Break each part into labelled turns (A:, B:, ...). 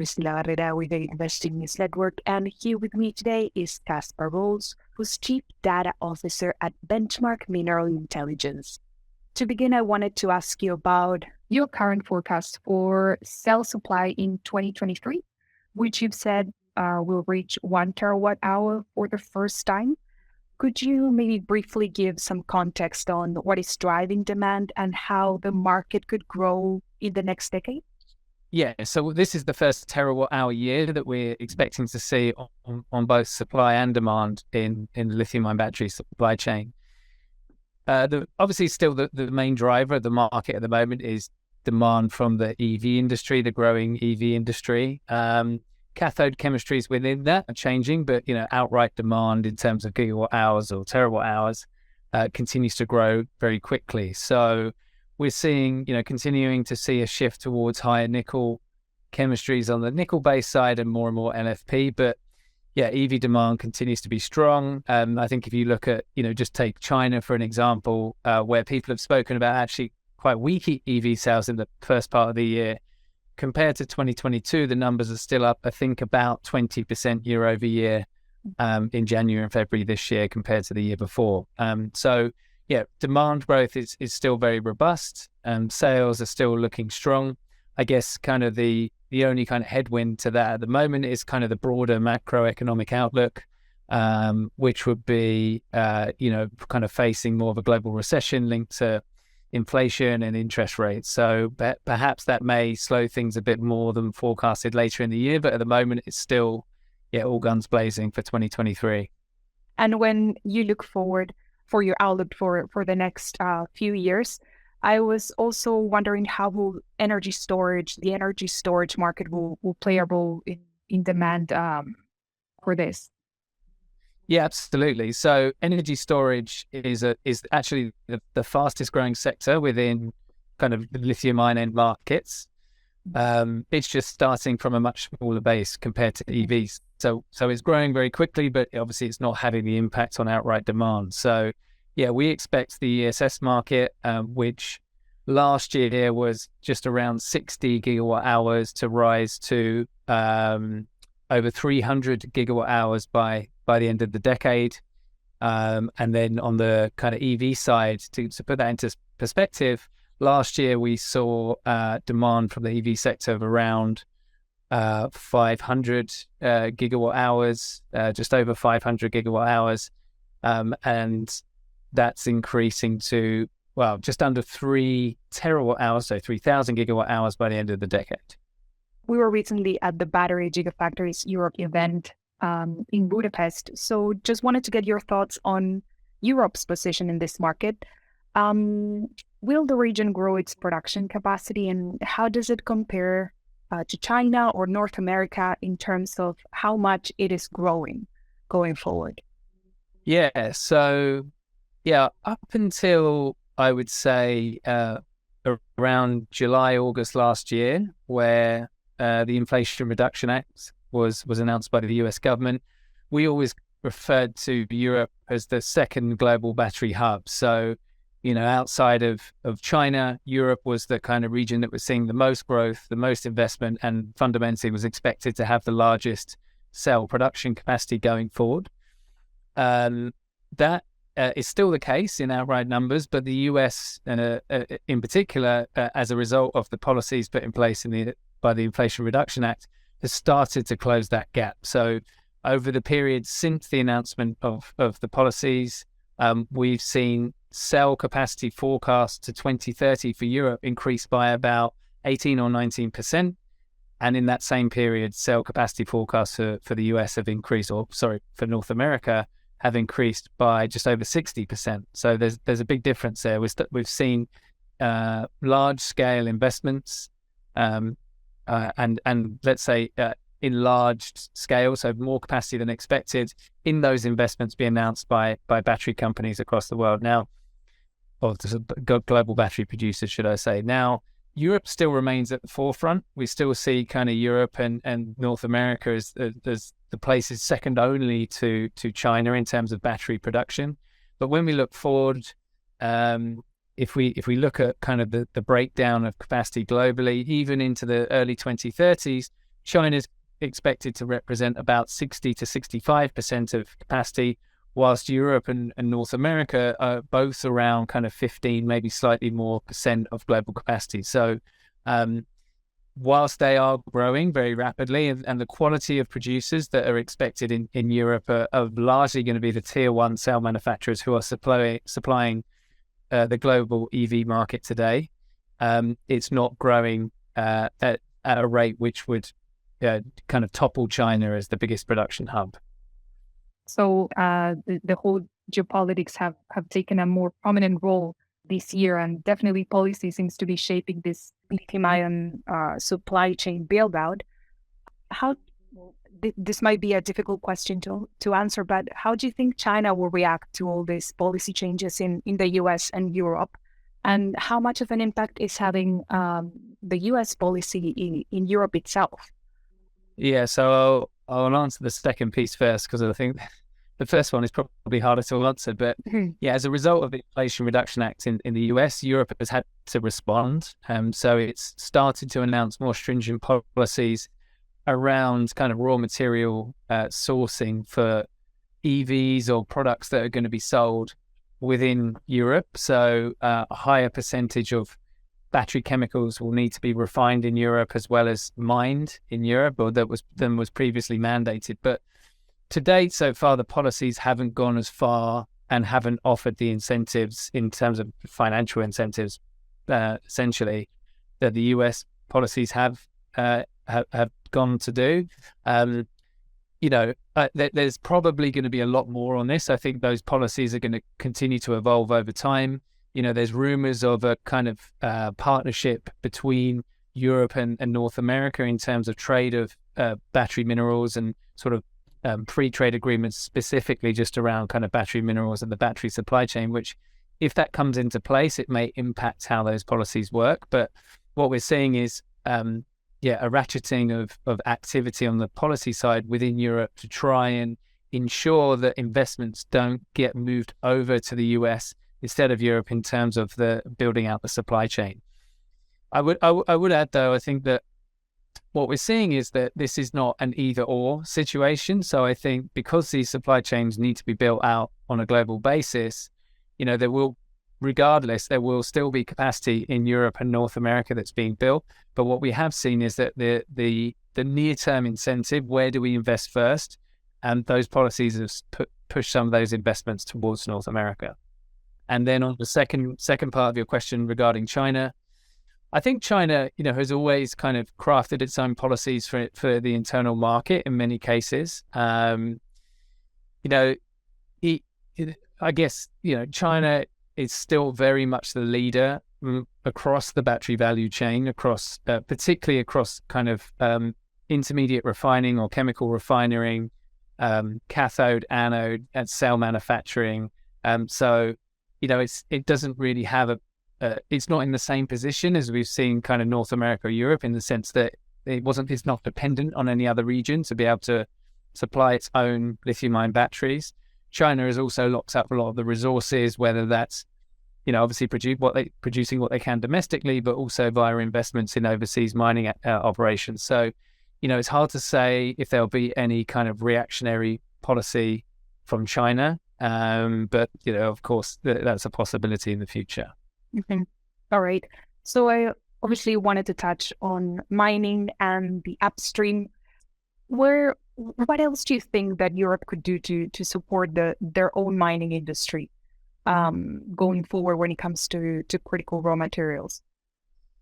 A: Priscilla Herrera with the Investing News Network, and here with me today is Caspar Rawles, who's Chief Data Officer at Benchmark Mineral Intelligence. To begin, I wanted to ask you about your current forecast for cell supply in 2023, which you've said will reach 1 terawatt hour for the first time. Could you maybe briefly give some context on what is driving demand and how the market could grow in the next decade?
B: Yeah, so this is the first terawatt hour year that we're expecting to see on both supply and demand in the lithium-ion battery supply chain. Obviously, still the main driver of the market at the moment is demand from the EV industry, the growing EV industry. Cathode chemistries within that are changing, but outright demand in terms of gigawatt hours or terawatt hours continues to grow very quickly. So we're seeing, continuing to see a shift towards higher nickel chemistries on the nickel-based side and more LFP. But yeah, EV demand continues to be strong. I think if you look at, just take China for an example, where people have spoken about actually quite weak EV sales in the first part of the year. Compared to 2022, the numbers are still up, I think, about 20% year over year in January and February this year compared to the year before. So yeah, demand growth is still very robust. Sales are still looking strong. I guess kind of the only kind of headwind to that at the moment is kind of the broader macroeconomic outlook, which would be, kind of facing more of a global recession linked to inflation and interest rates. So perhaps that may slow things a bit more than forecasted later in the year, but at the moment it's still, all guns blazing for 2023.
A: And when you look forward for your outlook for the next few years, I was also wondering how will the energy storage market will play a role in demand for this.
B: Yeah, absolutely. So energy storage is actually the fastest growing sector within kind of the lithium-ion end markets. It's just starting from a much smaller base compared to EVs. So it's growing very quickly, but obviously it's not having the impact on outright demand. So yeah, we expect the ESS market, which last year was just around 60 gigawatt hours, to rise to over 300 gigawatt hours by the end of the decade. And then on the kind of EV side, to put that into perspective, last year we saw demand from the EV sector of around 500 gigawatt hours, just over 500 gigawatt hours. And that's increasing to, just under 3 terawatt hours, so 3,000 gigawatt hours by the end of the decade.
A: We were recently at the Battery Gigafactories Europe event in Budapest. So just wanted to get your thoughts on Europe's position in this market. Will the region grow its production capacity, and how does it compare to China or North America in terms of how much it is growing going forward?
B: Yeah, so up until I would say around July, August last year, where the Inflation Reduction Act was announced by the US government, we always referred to Europe as the second global battery hub. So, outside of China, Europe was the kind of region that was seeing the most growth, the most investment, and fundamentally was expected to have the largest cell production capacity going forward. That is still the case in outright numbers, but the US, in particular, as a result of the policies put in place by the Inflation Reduction Act, has started to close that gap. So over the period since the announcement of the policies, we've seen cell capacity forecasts to 2030 for Europe increase by about 18 or 19%. And in that same period, cell capacity forecasts for the US have increased, for North America, have increased by just over 60%. So there's a big difference there. We've seen large scale investments, and let's say in large scale, so more capacity than expected, in those investments be announced by battery companies across the world now, or global battery producers, should I say. Now, Europe still remains at the forefront. We still see kind of Europe and North America as the places second only to China in terms of battery production. But when we look forward, if we look at kind of the breakdown of capacity globally, even into the early 2030s, China's expected to represent about 60 to 65% of capacity, whilst Europe and North America are both around kind of 15, maybe slightly more percent of global capacity. So whilst they are growing very rapidly, and the quality of producers that are expected in Europe are largely going to be the tier one cell manufacturers who are supplying the global EV market today, it's not growing at a rate which would kind of topple China as the biggest production hub.
C: So the whole geopolitics have taken a more prominent role this year, and definitely policy seems to be shaping this
A: lithium-ion supply chain build-out. This might be a difficult question to answer, but how do you think China will react to all these policy changes in the US and Europe? And how much of an impact is having the US policy in Europe itself?
B: Yeah, so I'll answer the second piece first, because I think the first one is probably harder to answer. But yeah, as a result of the Inflation Reduction Act in the US, Europe has had to respond. So it's started to announce more stringent policies around kind of raw material sourcing for EVs or products that are going to be sold within Europe. So a higher percentage of battery chemicals will need to be refined in Europe as well as mined in Europe, or than was previously mandated. But to date, so far, the policies haven't gone as far and haven't offered the incentives in terms of financial incentives, essentially, that the US policies have gone to do. There's probably going to be a lot more on this. I think those policies are going to continue to evolve over time. There's rumors of a kind of partnership between Europe and North America in terms of trade of battery minerals, and sort of free trade agreements specifically just around kind of battery minerals and the battery supply chain, which, if that comes into place, it may impact how those policies work. But what we're seeing is a ratcheting of activity on the policy side within Europe to try and ensure that investments don't get moved over to the US instead of Europe in terms of the building out the supply chain. I would add, though, I think that what we're seeing is that this is not an either or situation. So I think because these supply chains need to be built out on a global basis, there will still be capacity in Europe and North America that's being built. But what we have seen is that the near-term incentive, where do we invest first? And those policies have pushed some of those investments towards North America. And then on the second part of your question regarding China, I think China, has always kind of crafted its own policies for the internal market in many cases. I guess, China is still very much the leader across the battery value chain, particularly across kind of intermediate refining or chemical refining, cathode, anode, and cell manufacturing. It doesn't really have it's not in the same position as we've seen kind of North America or Europe, in the sense that it's not dependent on any other region to be able to supply its own lithium-ion batteries. China has also locked up a lot of the resources, whether that's, obviously producing what they can domestically, but also via investments in overseas mining operations. So, it's hard to say if there'll be any kind of reactionary policy from China. But, of course, that's a possibility in the future.
A: Mm-hmm. All right. So I obviously wanted to touch on mining and the upstream. What else do you think that Europe could do to support their own mining industry going forward when it comes to critical raw materials?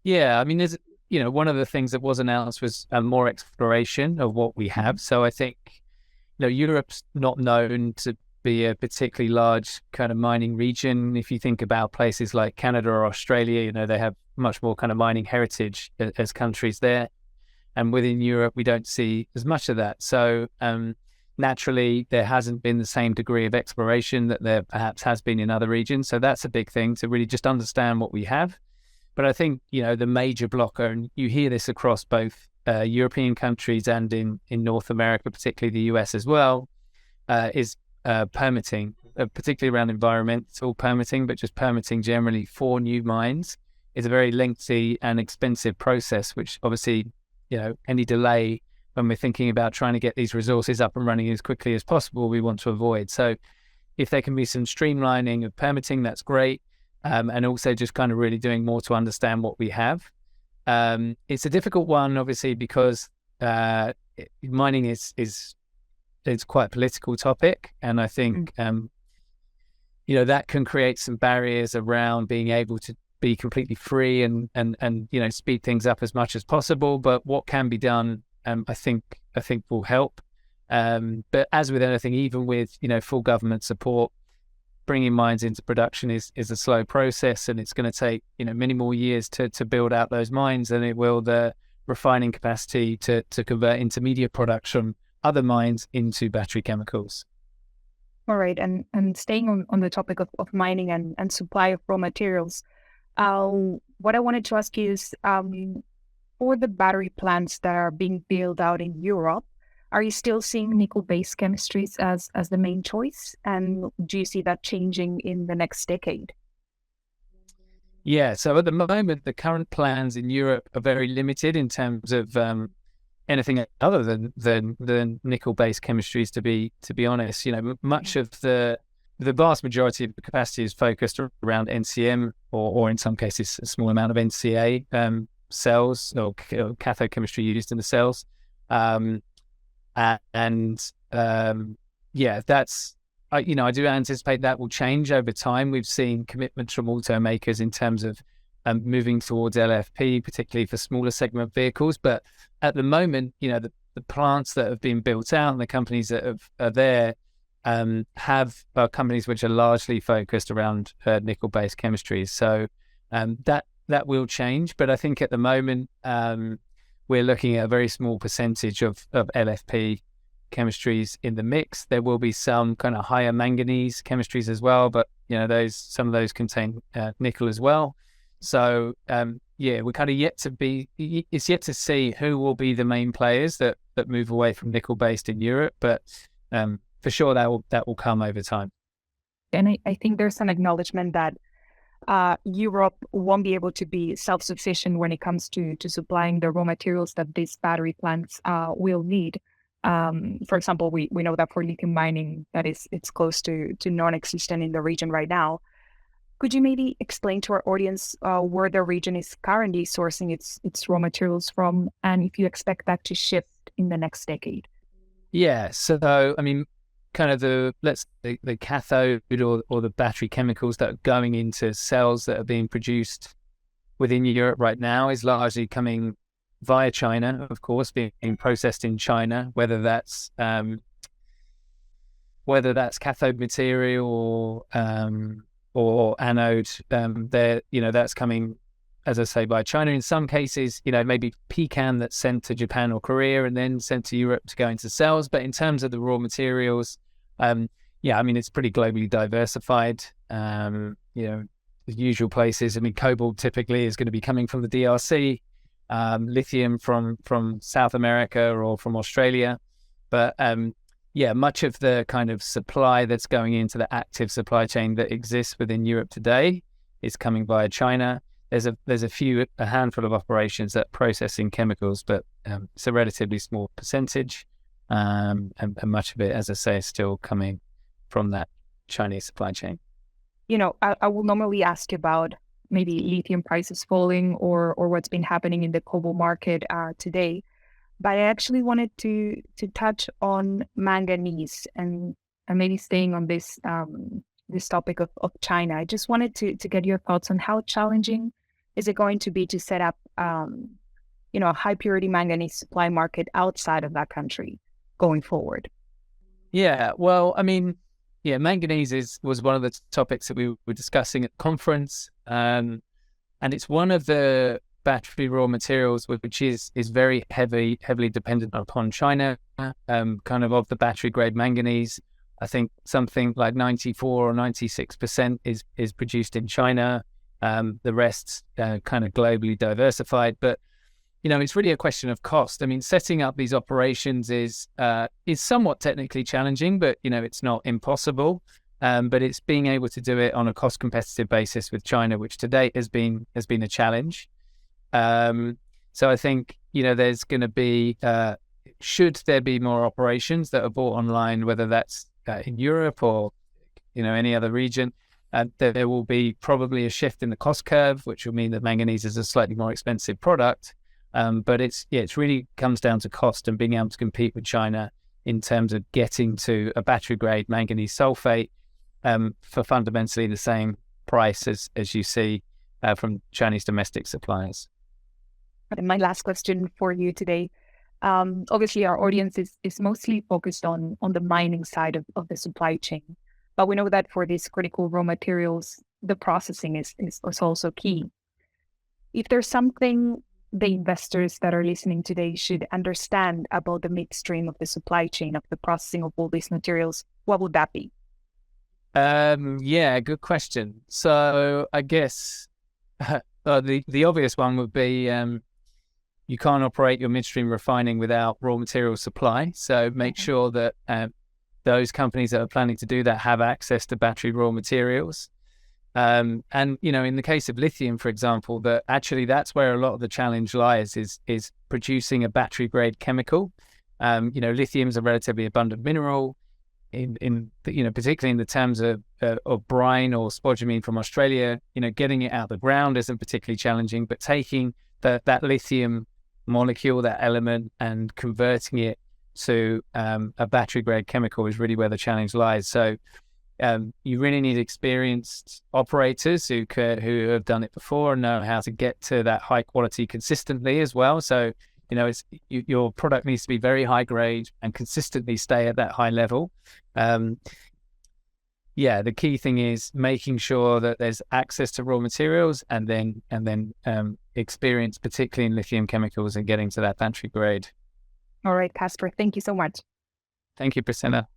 B: Yeah, I mean, there's, one of the things that was announced was more exploration of what we have. So I think, Europe's not known to be a particularly large kind of mining region. If you think about places like Canada or Australia, they have much more kind of mining heritage as countries there. And within Europe, we don't see as much of that. So naturally, there hasn't been the same degree of exploration that there perhaps has been in other regions. So that's a big thing, to really just understand what we have. But I think, the major blocker, and you hear this across both European countries and in North America, particularly the US as well, is permitting, particularly around environmental permitting, but just permitting generally for new mines is a very lengthy and expensive process, which obviously, any delay when we're thinking about trying to get these resources up and running as quickly as possible, we want to avoid. So if there can be some streamlining of permitting, that's great. And also just kind of really doing more to understand what we have. It's a difficult one, obviously, because mining is quite a political topic. And I think, that can create some barriers around being able to be completely free and speed things up as much as possible. But what can be done, I think will help. But as with anything, even with full government support, bringing mines into production is a slow process, and it's going to take many more years to build out those mines than it will the refining capacity to convert intermediate products from other mines into battery chemicals.
A: All right, and staying on the topic of mining and supply of raw materials, what I wanted to ask you is, for the battery plants that are being built out in Europe, are you still seeing nickel-based chemistries as the main choice? And do you see that changing in the next decade?
B: Yeah, so at the moment, the current plans in Europe are very limited in terms of anything other than nickel-based chemistries. To be honest, much of the vast majority of the capacity is focused around NCM or in some cases a small amount of NCA cells or cathode chemistry used in the cells. That's I do anticipate that will change over time. We've seen commitments from automakers in terms of moving towards LFP, particularly for smaller segment vehicles. But at the moment, the plants that have been built out and the companies that are there have companies which are largely focused around nickel-based chemistries. So that will change. But I think at the moment, we're looking at a very small percentage of LFP chemistries in the mix. There will be some kind of higher manganese chemistries as well, but some of those contain nickel as well. So we're kind of it's yet to see who will be the main players that move away from nickel-based in Europe, but for sure that will come over time.
A: And I think there's an acknowledgement that Europe won't be able to be self-sufficient when it comes to supplying the raw materials that these battery plants will need. For example, we know that for lithium mining, it's close to non-existent in the region right now. Could you maybe explain to our audience where the region is currently sourcing its raw materials from, and if you expect that to shift in the next decade?
B: Yeah, so I mean, kind of the cathode or the battery chemicals that are going into cells that are being produced within Europe right now is largely coming via China, of course, being processed in China, whether that's cathode material or anode, that's coming, as I say, by China. In some cases, maybe pecan that's sent to Japan or Korea and then sent to Europe to go into cells. But in terms of the raw materials, it's pretty globally diversified. The usual places. I mean, cobalt typically is going to be coming from the DRC, lithium from South America or from Australia. But much of the kind of supply that's going into the active supply chain that exists within Europe today is coming via China. There's a handful of operations that are processing chemicals, but it's a relatively small percentage. And much of it, as I say, is still coming from that Chinese supply chain.
A: I will normally ask about maybe lithium prices falling or what's been happening in the cobalt market today. But I actually wanted to touch on manganese and maybe staying on this topic of China. I just wanted to get your thoughts on how challenging is it going to be to set up a high purity manganese supply market outside of that country going forward?
B: Yeah, well, I mean, manganese was one of the topics that we were discussing at the conference, and it's one of the battery raw materials which is very heavily dependent upon China. Kind of the battery grade manganese, I think something like 94 or 96% is produced in China. The rest kind of globally diversified, but it's really a question of cost. I mean, setting up these operations is somewhat technically challenging, but it's not impossible. But it's being able to do it on a cost competitive basis with China, which to date has been a challenge. So I think there's going to be should there be more operations that are brought online, whether that's in Europe or any other region, there will be probably a shift in the cost curve, which will mean that manganese is a slightly more expensive product. But it's really comes down to cost and being able to compete with China in terms of getting to a battery grade manganese sulfate for fundamentally the same price as you see from Chinese domestic suppliers.
C: And my last question for you today. Obviously, our audience is mostly focused on the mining side of the supply chain. But we know that for these critical raw materials, the processing is also key. If there's something the investors that are listening today should understand about the midstream of the supply chain of the processing of all these materials, what would that be?
B: Yeah, good question. So I guess the obvious one would be you can't operate your midstream refining without raw material supply. So make sure that those companies that are planning to do that have access to battery raw materials. And in the case of lithium, for example, that actually that's where a lot of the challenge lies is producing a battery grade chemical. Lithium is a relatively abundant mineral particularly in the terms of brine or spodumene from Australia. Getting it out of the ground isn't particularly challenging, but taking that lithium molecule, that element, and converting it to a battery grade chemical is really where the challenge lies. So you really need experienced operators who have done it before and know how to get to that high quality consistently as well. So your product needs to be very high grade and consistently stay at that high level. The key thing is making sure that there's access to raw materials and then experience, particularly in lithium chemicals, and getting to that battery grade.
C: All right, Caspar, thank you so much.
B: Thank you, Priscilla.